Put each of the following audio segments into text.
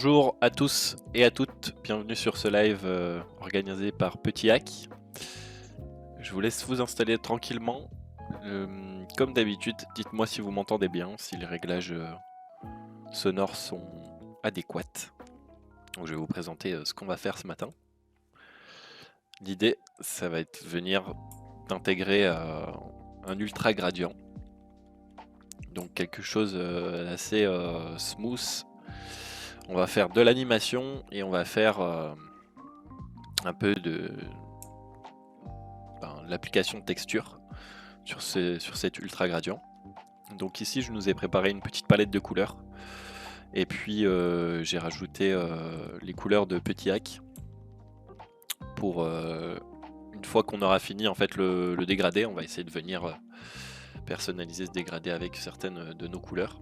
Bonjour à tous et à toutes, bienvenue sur ce live organisé par Petit Hack. Je vous laisse vous installer tranquillement. Comme d'habitude, dites-moi si vous m'entendez bien, si les réglages sonores sont adéquats. Donc, je vais vous présenter ce qu'on va faire ce matin. L'idée, ça va être venir d'intégrer un ultra gradient. Donc quelque chose d'assez smooth. On va faire de l'animation et on va faire un peu de l'application de texture sur cet ultra gradient. Donc ici je nous ai préparé une petite palette de couleurs et puis j'ai rajouté les couleurs de Petit Hack pour une fois qu'on aura fini en fait le dégradé, on va essayer de venir personnaliser ce dégradé avec certaines de nos couleurs.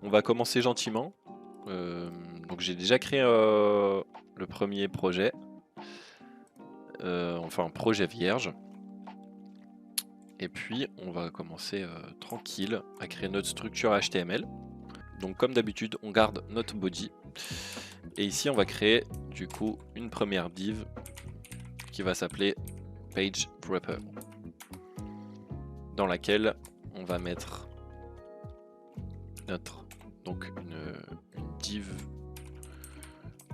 On va commencer gentiment. Donc j'ai déjà créé le premier projet, enfin un projet vierge. Et puis on va commencer tranquille à créer notre structure HTML. Donc comme d'habitude on garde notre body. Et ici on va créer du coup une première div qui va s'appeler Page Wrapper, dans laquelle on va mettre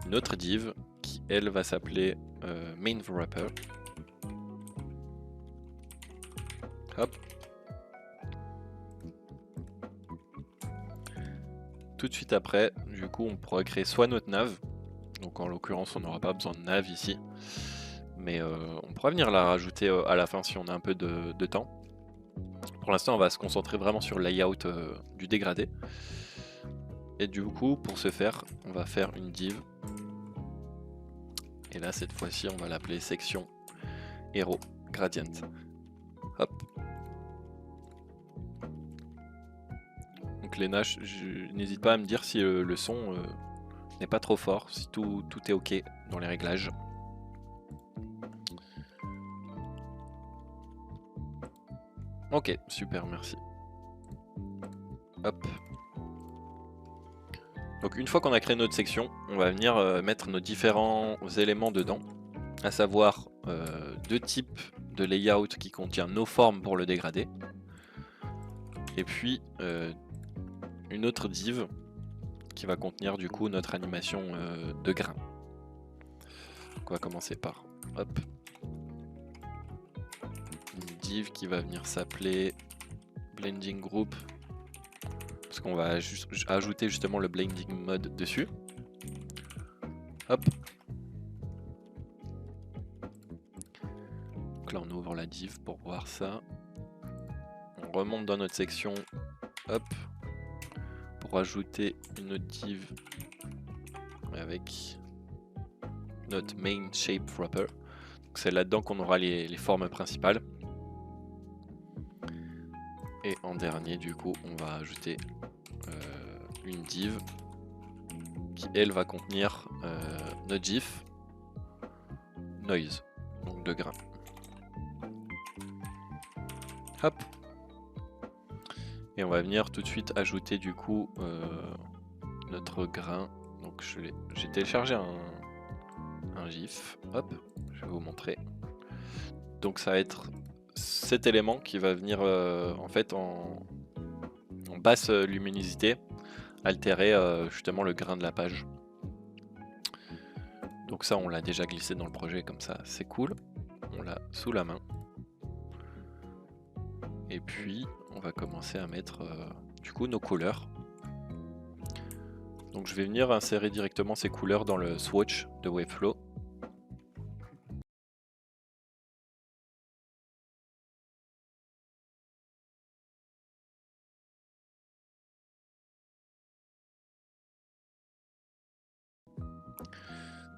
une autre div qui elle va s'appeler Main Wrapper. Hop. Tout de suite après, du coup, on pourra créer soit notre nav, donc en l'occurrence, on n'aura pas besoin de nav ici, mais on pourra venir la rajouter à la fin si on a un peu de temps. Pour l'instant, on va se concentrer vraiment sur le layout du dégradé. Et du coup, pour ce faire, on va faire une div. Et là, cette fois-ci, on va l'appeler section Hero Gradient. Hop. Donc Léna, n'hésite pas à me dire si le son n'est pas trop fort, si tout est ok dans les réglages. Ok, super, merci. Hop. Donc une fois qu'on a créé notre section, on va venir mettre nos différents éléments dedans, à savoir deux types de layout qui contient nos formes pour le dégradé, et puis une autre div qui va contenir du coup notre animation de grain. Donc on va commencer par hop, une div qui va venir s'appeler Blending Group, parce qu'on va ajouter justement le blending mode dessus. Hop. Donc là on ouvre la div pour voir ça. On remonte dans notre section, hop, pour ajouter une autre div avec notre main shape wrapper. C'est là-dedans qu'on aura les formes principales. Et en dernier, du coup, on va ajouter une div qui, elle, va contenir notre GIF noise, donc de grain. Hop. Et on va venir tout de suite ajouter du coup notre grain. Donc j'ai téléchargé un GIF. Hop, je vais vous montrer. Donc ça va être cet élément qui va venir en fait en basse luminosité altérer justement le grain de la page. Donc ça on l'a déjà glissé dans le projet, comme ça c'est cool. On l'a sous la main. Et puis on va commencer à mettre du coup nos couleurs. Donc je vais venir insérer directement ces couleurs dans le swatch de Waveflow.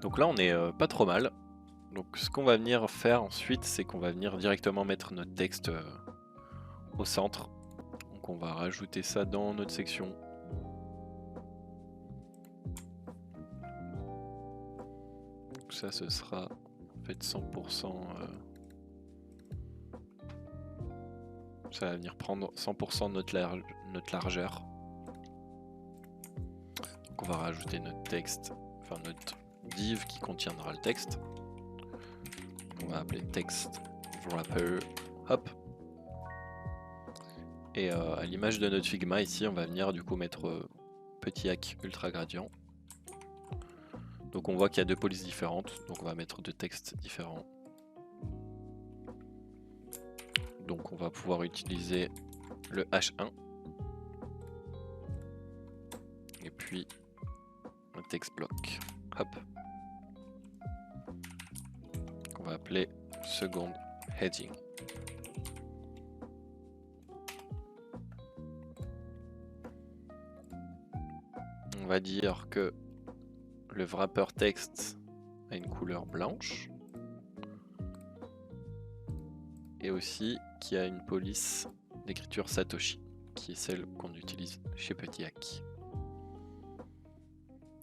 Donc là on est pas trop mal. Donc ce qu'on va venir faire ensuite, c'est qu'on va venir directement mettre notre texte au centre. Donc on va rajouter ça dans notre section. Donc ça ce sera en fait 100%. Ça va venir prendre 100% de notre largeur. Donc Donc on va rajouter notre texte, enfin notre div qui contiendra le texte. On va appeler text wrapper, hop. Et à l'image de notre Figma ici, on va venir du coup mettre petit hack ultra gradient. Donc on voit qu'il y a deux polices différentes, donc on va mettre deux textes différents. Donc on va pouvoir utiliser le H1 et puis un text block, hop, qu'on va appeler second heading. On va dire que le wrapper text a une couleur blanche et aussi qu'il y a une police d'écriture Satoshi qui est celle qu'on utilise chez Petit Hack.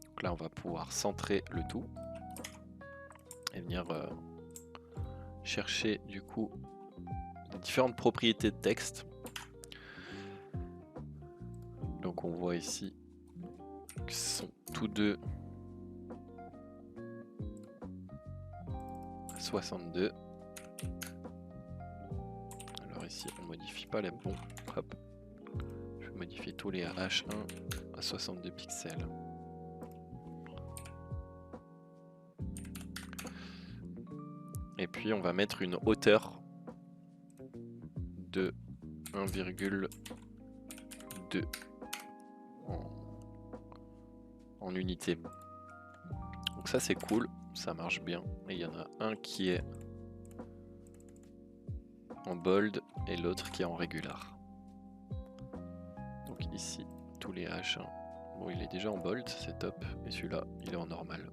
Donc là on va pouvoir centrer le tout et venir chercher du coup les différentes propriétés de texte. Donc on voit ici qu'ils sont tous deux 62. Alors ici on modifie pas les bons. Hop. Je vais modifier tous les H1 à 62 pixels. Et puis on va mettre une hauteur de 1,2 en unité. Donc ça c'est cool, ça marche bien. Et il y en a un qui est en bold et l'autre qui est en régular. Donc ici tous les H1. Bon, il est déjà en bold, c'est top. Et celui-là il est en normal.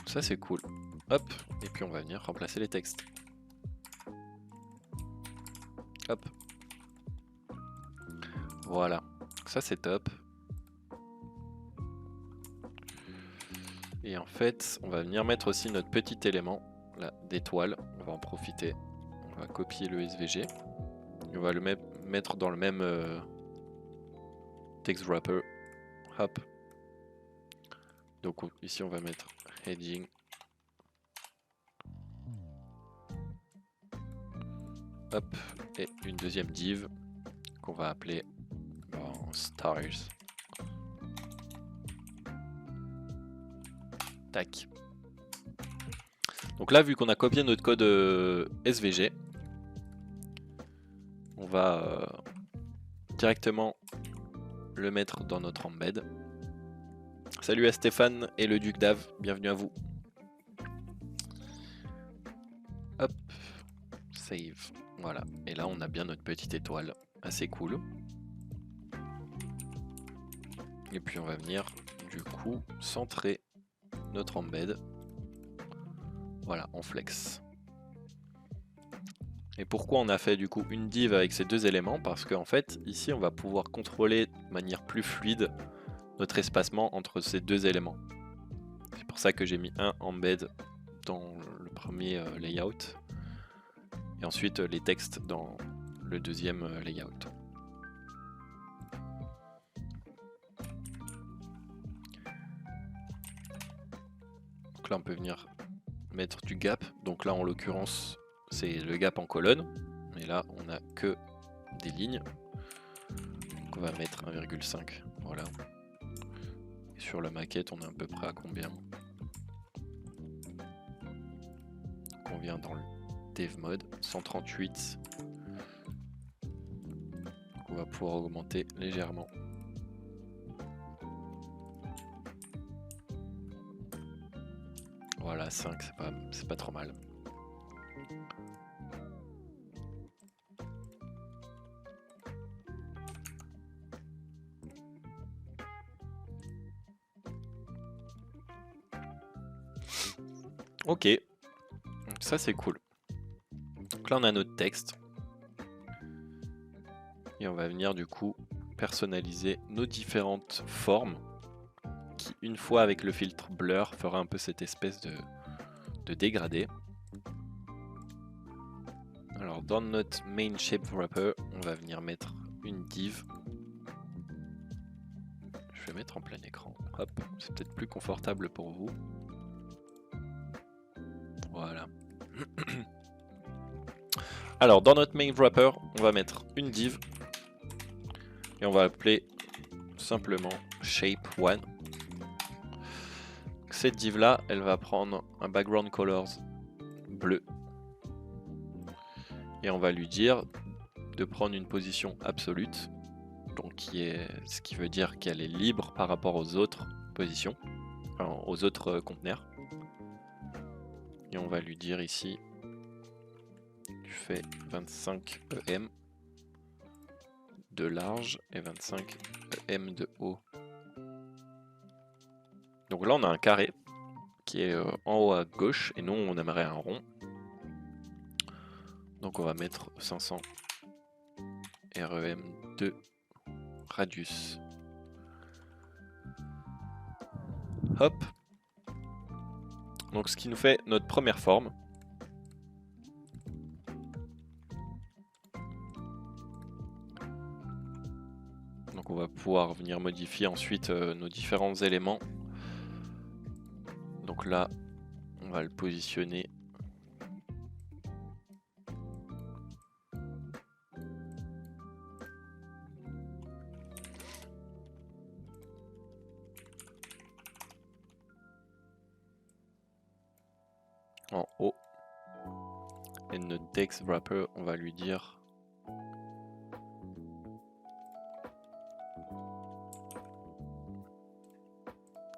Ça c'est cool. Hop, et puis on va venir remplacer les textes. Hop. Voilà, ça c'est top. Et en fait, on va venir mettre aussi notre petit élément là d'étoile. On va en profiter. On va copier le SVG. Et on va le mettre dans le même text wrapper. Hop. Donc ici on va mettre heading. Hop, et une deuxième div qu'on va appeler stars. Tac. Donc là, vu qu'on a copié notre code SVG, on va directement le mettre dans notre embed. Salut à Stéphane et le Duc Dave, bienvenue à vous. Hop, save. Voilà, et là on a bien notre petite étoile, assez cool. Et puis on va venir du coup centrer notre embed. Voilà, en flex. Et pourquoi on a fait du coup une div avec ces deux éléments? Parce qu'en fait, ici on va pouvoir contrôler de manière plus fluide notre espacement entre ces deux éléments. C'est pour ça que j'ai mis un embed dans le premier layout et ensuite les textes dans le deuxième layout. Donc là on peut venir mettre du gap, donc là en l'occurrence c'est le gap en colonne, mais là on a que des lignes, donc on va mettre 1,5, voilà. Et sur la maquette on est à peu près à combien? Donc on vient dans le dev mode, 138, donc on va pouvoir augmenter légèrement. Voilà, 5, c'est pas trop mal. Ok, ça c'est cool. Donc là on a notre texte. Et on va venir du coup personnaliser nos différentes formes qui, une fois avec le filtre blur, fera un peu cette espèce de dégradé. Alors dans notre main shape wrapper, on va venir mettre une div Je vais mettre en plein écran. Hop, c'est peut-être plus confortable pour vous. Voilà. Alors, dans notre main wrapper, on va mettre une div. Et on va appeler simplement shape1. Cette div là, elle va prendre un background colors bleu. Et on va lui dire de prendre une position absolue. Donc ce qui veut dire qu'elle est libre par rapport aux autres positions, enfin, aux autres conteneurs. Et on va lui dire ici, tu fais 25 EM de large et 25 EM de haut. Donc là on a un carré qui est en haut à gauche et nous on aimerait un rond. Donc on va mettre 500 REM de radius. Hop. Donc ce qui nous fait notre première forme. Donc on va pouvoir venir modifier ensuite nos différents éléments. Donc là, on va le positionner en haut. Et notre text wrapper, on va lui dire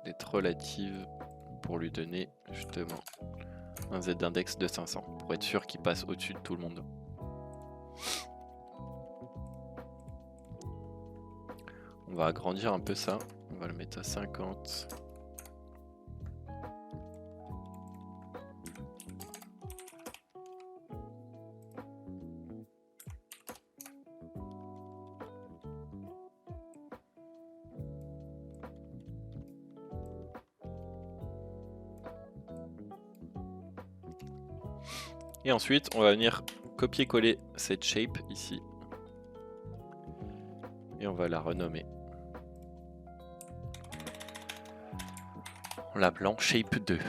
d'être relative pour lui donner justement un z-index de 500 pour être sûr qu'il passe au-dessus de tout le monde. On va agrandir un peu ça, on va le mettre à 50. Et ensuite, on va venir copier-coller cette shape ici. Et on va la renommer. En l'appelant shape2.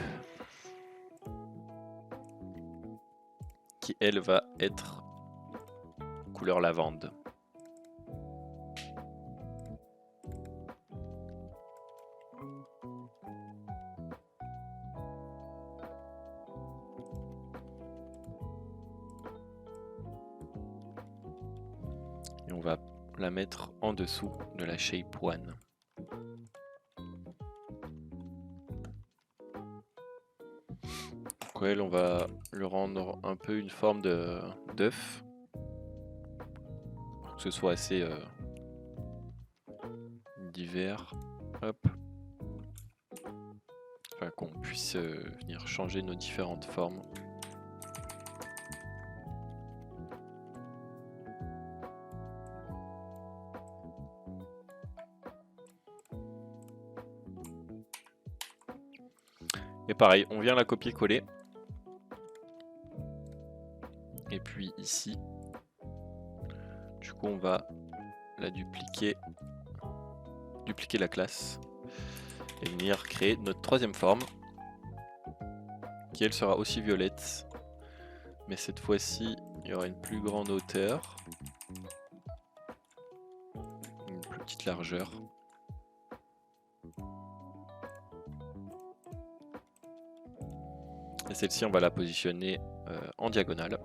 Qui, elle, va être couleur lavande. Et on va la mettre en dessous de la shape1. Donc elle, on va lui rendre un peu une forme d'œuf. Pour que ce soit assez divers. Hop. Enfin, qu'on puisse venir changer nos différentes formes. Et pareil, on vient la copier-coller. Et puis ici, du coup on va la dupliquer la classe et venir créer notre troisième forme qui elle sera aussi violette, mais cette fois-ci il y aura une plus grande hauteur, une plus petite largeur. Et celle-ci on va la positionner en diagonale.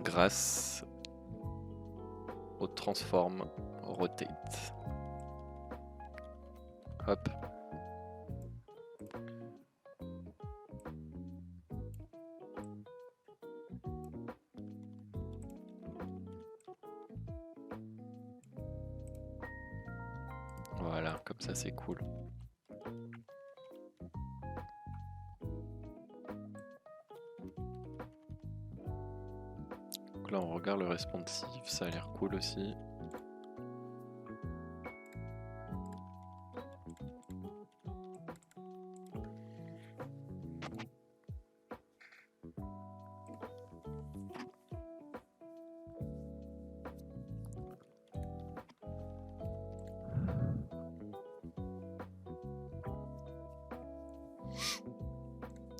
Grâce au transform rotate. Hop. Voilà, comme ça c'est cool. Donc là on regarde le responsive, ça a l'air cool aussi.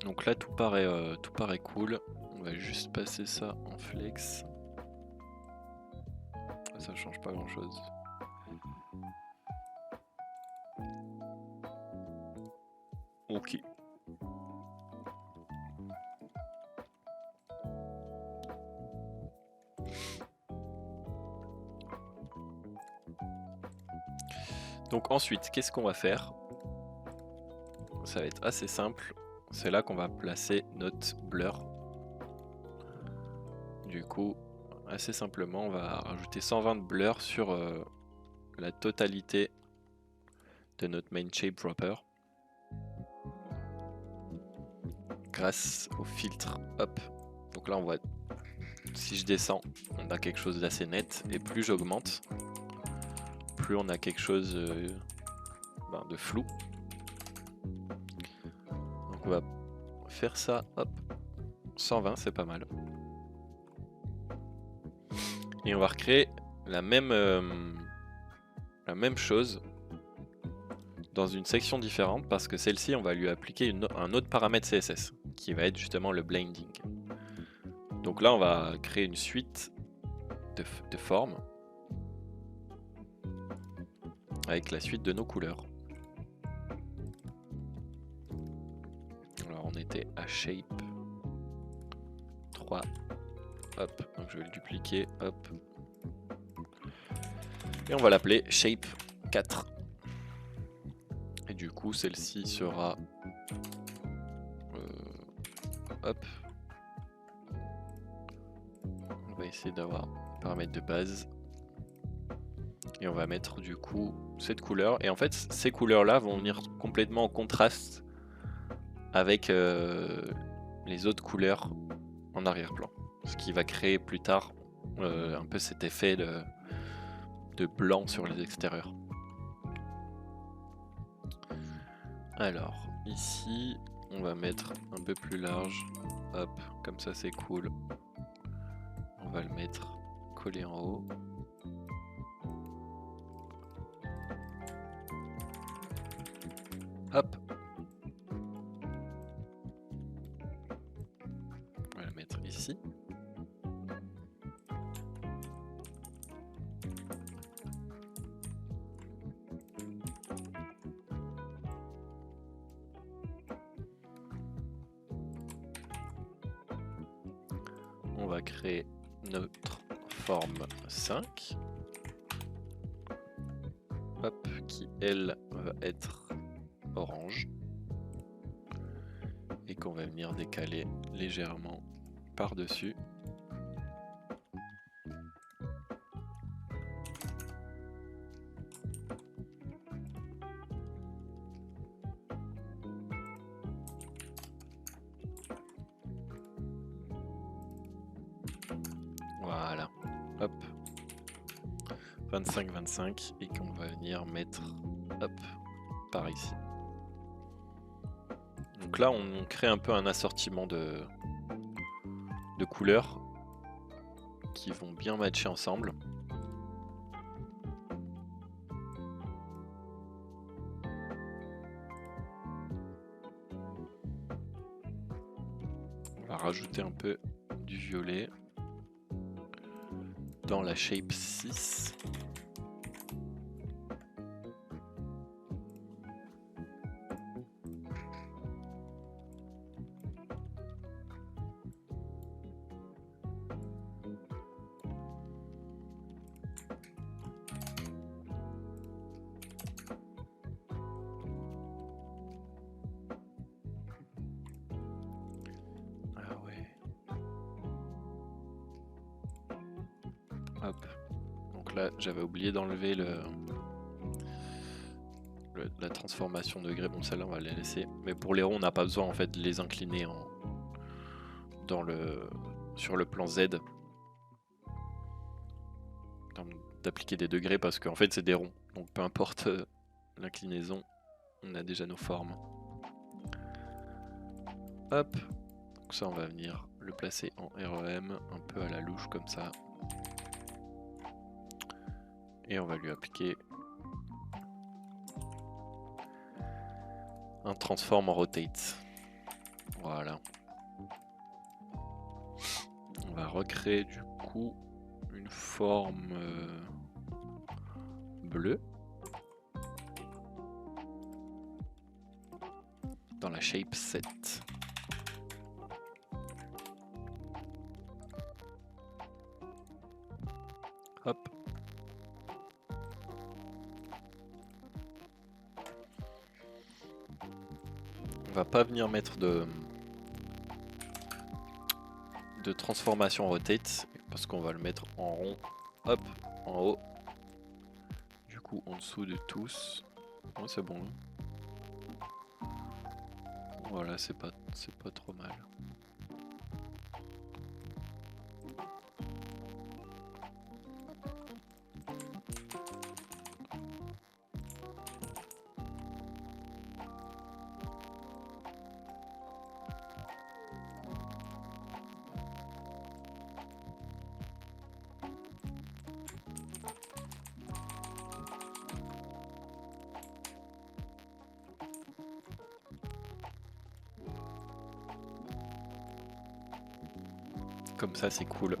Donc là tout paraît cool. On va juste passer ça en flex. Ça change pas grand chose. Ok. Donc ensuite, qu'est-ce qu'on va faire? Ça va être assez simple. C'est là qu'on va placer notre blur. Du coup, assez simplement, on va rajouter 120 de blur sur la totalité de notre main shape dropper. Grâce au filtre, hop. Donc là, on voit, si je descends, on a quelque chose d'assez net. Et plus j'augmente, plus on a quelque chose de flou. Donc on va faire ça, hop. 120, c'est pas mal. Et on va recréer la même chose dans une section différente parce que celle-ci, on va lui appliquer un autre paramètre CSS qui va être justement le blending. Donc là, on va créer une suite de formes avec la suite de nos couleurs. Alors on était à shape 3, hop, donc je vais le dupliquer, hop. Et on va l'appeler shape 4. Et du coup, celle-ci sera hop. On va essayer d'avoir un paramètre de base. Et on va mettre du coup cette couleur. Et en fait, ces couleurs-là vont venir complètement en contraste avec les autres couleurs en arrière-plan. Ce qui va créer plus tard un peu cet effet de blanc sur les extérieurs. Alors, ici, on va mettre un peu plus large. Hop, comme ça c'est cool. On va le mettre collé en haut. Hop. On va le mettre ici. On va créer notre forme 5. Hop, qui elle va être orange. Et qu'on va venir décaler légèrement par-dessus. Voilà, hop, 25-25 et qu'on va venir mettre, hop, par ici. Donc là, on crée un peu un assortiment de couleurs qui vont bien matcher ensemble. On va rajouter un peu du violet dans la shape 6. Hop. Donc là, j'avais oublié d'enlever la transformation de degré. Bon, celle-là, on va la laisser. Mais pour les ronds, on n'a pas besoin en fait de les incliner sur le plan Z. D'appliquer des degrés parce qu'en fait, c'est des ronds. Donc peu importe l'inclinaison, on a déjà nos formes. Hop. Donc ça, on va venir le placer en REM, un peu à la louche comme ça. Et on va lui appliquer un transform en rotate. Voilà. On va recréer du coup une forme bleue dans la shape 7. Hop. On va pas venir mettre de transformation rotate parce qu'on va le mettre en rond, hop, en haut, du coup en dessous de tous. Oh, c'est bon. Voilà, c'est pas trop mal. Comme ça, c'est cool.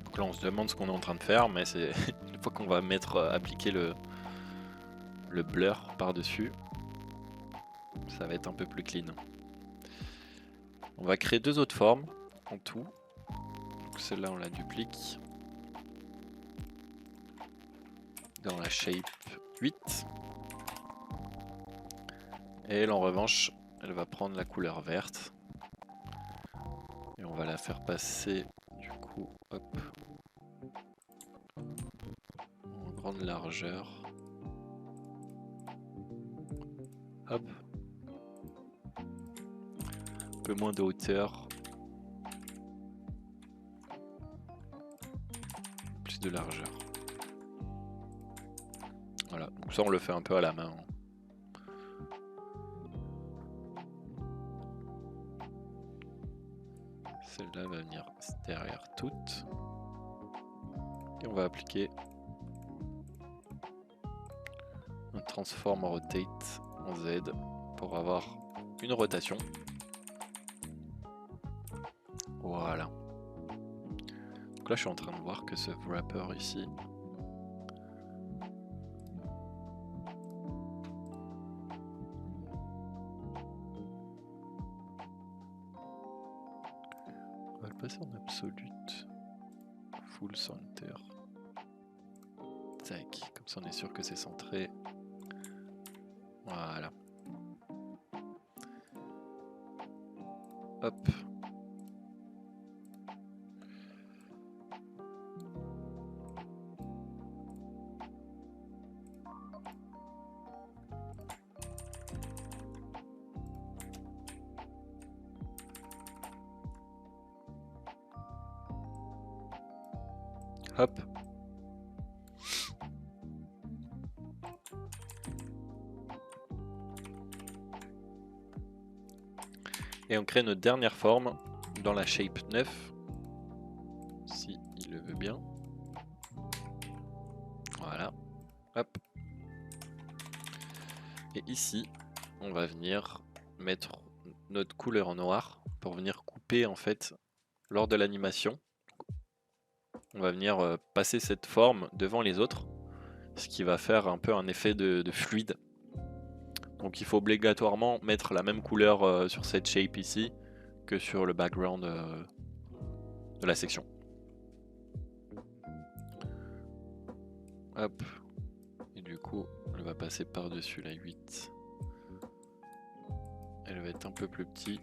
Donc là, on se demande ce qu'on est en train de faire, mais c'est une fois qu'on va appliquer le blur par-dessus, ça va être un peu plus clean. On va créer 2 autres formes en tout. Donc celle-là, on la duplique dans la shape 8. Et elle, en revanche, elle va prendre la couleur verte. Et on va la faire passer, du coup, hop, en grande largeur. Hop. Un peu moins de hauteur. Plus de largeur. Voilà, donc ça on le fait un peu à la main. Celle-là va venir derrière toutes. Et on va appliquer un transform rotate en Z pour avoir une rotation. Voilà. Donc là je suis en train de voir que ce wrapper ici, on va le passer en absolute. Full center. Tac, comme ça on est sûr que c'est centré. Voilà. Hop. Hop. Et on crée notre dernière forme dans la shape 9. Si il le veut bien. Voilà. Hop. Et ici, on va venir mettre notre couleur en noir pour venir couper en fait lors de l'animation. On va venir passer cette forme devant les autres, ce qui va faire un peu un effet de fluide. Donc il faut obligatoirement mettre la même couleur sur cette shape ici que sur le background de la section. Hop. Et du coup, elle va passer par-dessus la 8. Elle va être un peu plus petite.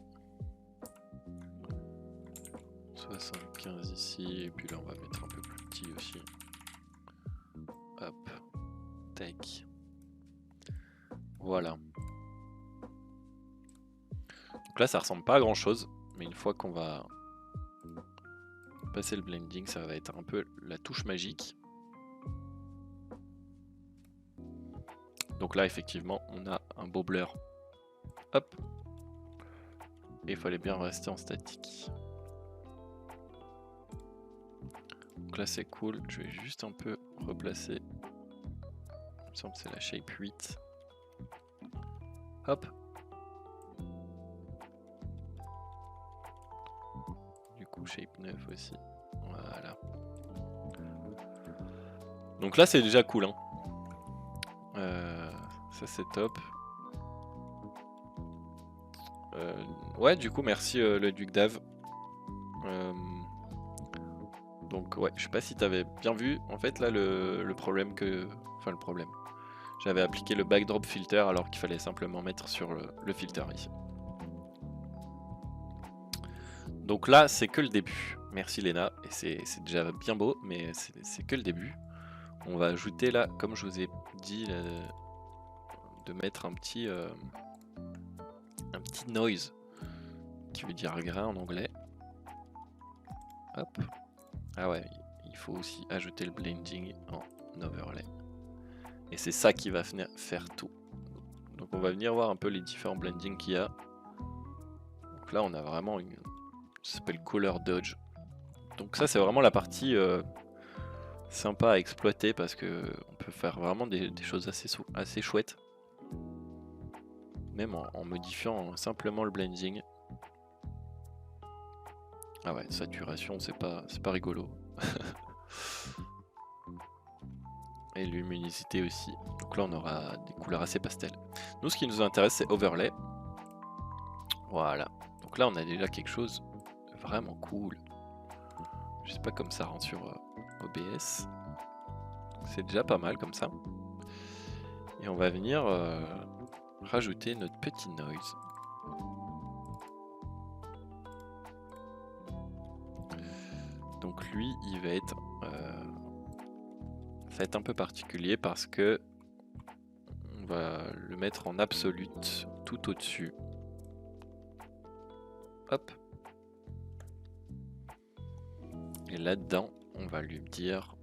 75 ici, et puis là on va mettre un peu plus petit aussi. Hop. Tac. Voilà. Donc là ça ressemble pas à grand chose, mais une fois qu'on va passer le blending, ça va être un peu la touche magique. Donc là effectivement on a un beau blur. Hop. Et il fallait bien rester en statique. Donc là c'est cool, je vais juste un peu replacer. Il me semble que c'est la shape 8. Hop. coup shape 9 aussi. Voilà. Donc là c'est déjà cool, hein. Ça c'est top. Ouais, du coup merci le Duc d'Ave. Donc ouais, je sais pas si t'avais bien vu, en fait là le problème que... Enfin le problème. J'avais appliqué le backdrop filter alors qu'il fallait simplement mettre sur le filter ici. Donc là c'est que le début. Merci Léna, et c'est déjà bien beau, mais c'est que le début. On va ajouter là, comme je vous ai dit, de mettre un petit noise, qui veut dire grain en anglais. Hop. Ah ouais, il faut aussi ajouter le blending en overlay. Et c'est ça qui va venir faire tout. Donc on va venir voir un peu les différents blendings qu'il y a. Donc là on a vraiment une... Ça s'appelle Color Dodge. Donc ça c'est vraiment la partie sympa à exploiter parce que on peut faire vraiment des choses assez chouettes. Même en modifiant simplement le blending. Ah ouais, saturation c'est pas rigolo. Et luminosité aussi. Donc là on aura des couleurs assez pastel. Nous ce qui nous intéresse c'est overlay. Voilà. Donc là on a déjà quelque chose de vraiment cool. Je sais pas comme ça rend sur OBS. C'est déjà pas mal comme ça. Et on va venir rajouter notre petit noise. Donc lui il va être ça va être un peu particulier parce que on va le mettre en absolute tout au-dessus. Hop. Et là-dedans, on va lui dire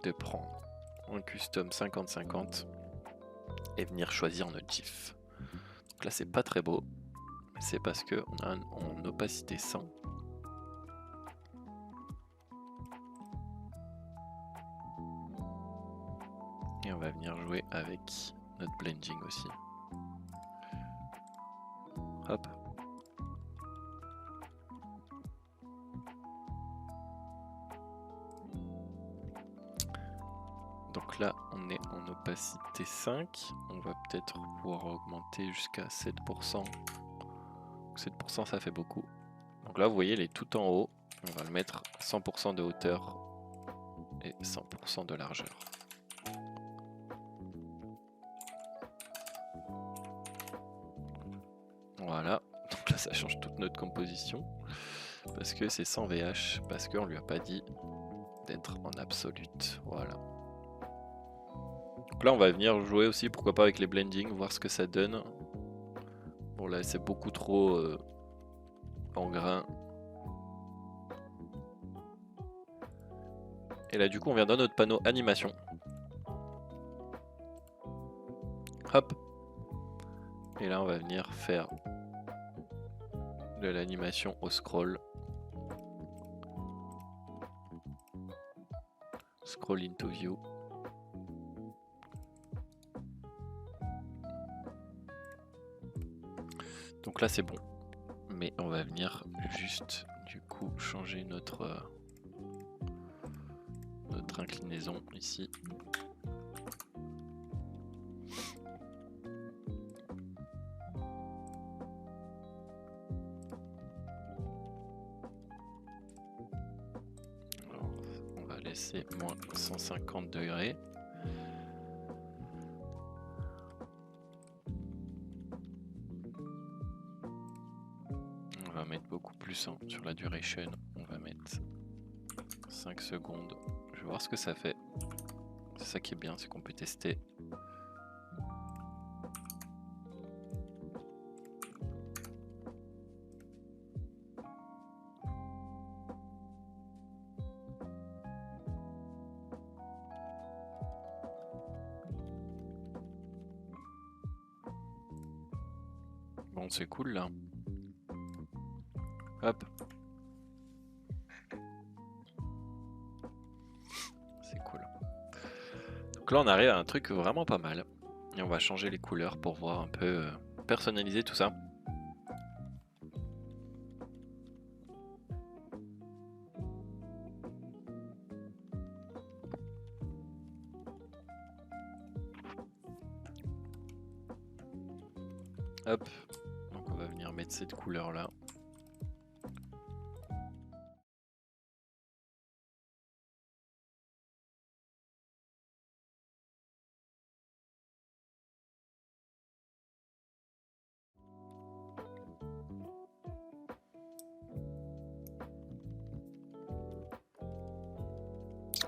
de prendre un custom 50-50 et venir choisir notre GIF. Donc là, c'est pas très beau, mais c'est parce que on a en opacité 100. Et on va venir jouer avec notre blending aussi. Hop. Donc là, on est en opacité 5. On va peut-être pouvoir augmenter jusqu'à 7%. 7%, ça fait beaucoup. Donc là, vous voyez, il est tout en haut. On va le mettre 100% de hauteur et 100% de largeur. Voilà. Donc là, ça change toute notre composition. Parce que c'est sans VH. Parce qu'on lui a pas dit d'être en absolute. Voilà. Donc là on va venir jouer aussi, pourquoi pas avec les blendings, voir ce que ça donne. Bon là c'est beaucoup trop en grain. Et là du coup on vient dans notre panneau animation. Hop. Et là on va venir faire de l'animation au scroll. Scroll into view. Donc là c'est bon, mais on va venir juste du coup changer notre inclinaison ici. Alors, on va laisser moins 150 degrés. On va mettre beaucoup plus hein, sur la duration, on va mettre 5 secondes. Je vais voir ce que ça fait. C'est ça qui est bien, c'est qu'on peut tester. Bon, c'est cool là. Hop. C'est cool. Donc là on arrive à un truc vraiment pas mal. Et on va changer les couleurs pour voir un peu personnaliser tout ça. Hop, donc on va venir mettre cette couleur là.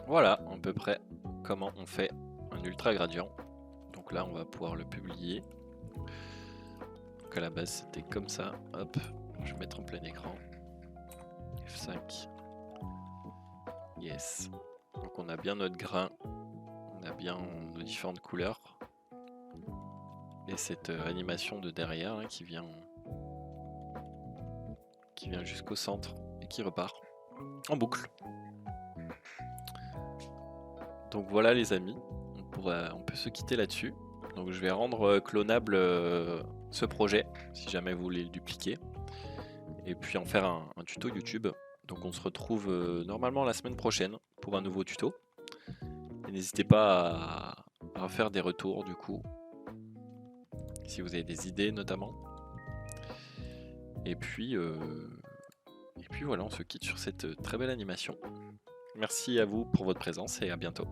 Voilà, à peu près comment on fait un ultra gradient. Donc là, on va pouvoir le publier. Donc à la base, c'était comme ça. Hop, je vais mettre en plein écran. F5. Yes. Donc on a bien notre grain. On a bien nos différentes couleurs. Et cette animation de derrière hein, qui vient jusqu'au centre et qui repart en boucle. Donc voilà les amis, on peut se quitter là-dessus. Donc je vais rendre clonable ce projet, si jamais vous voulez le dupliquer. Et puis en faire un tuto YouTube. Donc on se retrouve normalement la semaine prochaine pour un nouveau tuto. Et n'hésitez pas à faire des retours du coup, si vous avez des idées notamment. Et puis voilà, on se quitte sur cette très belle animation. Merci à vous pour votre présence et à bientôt.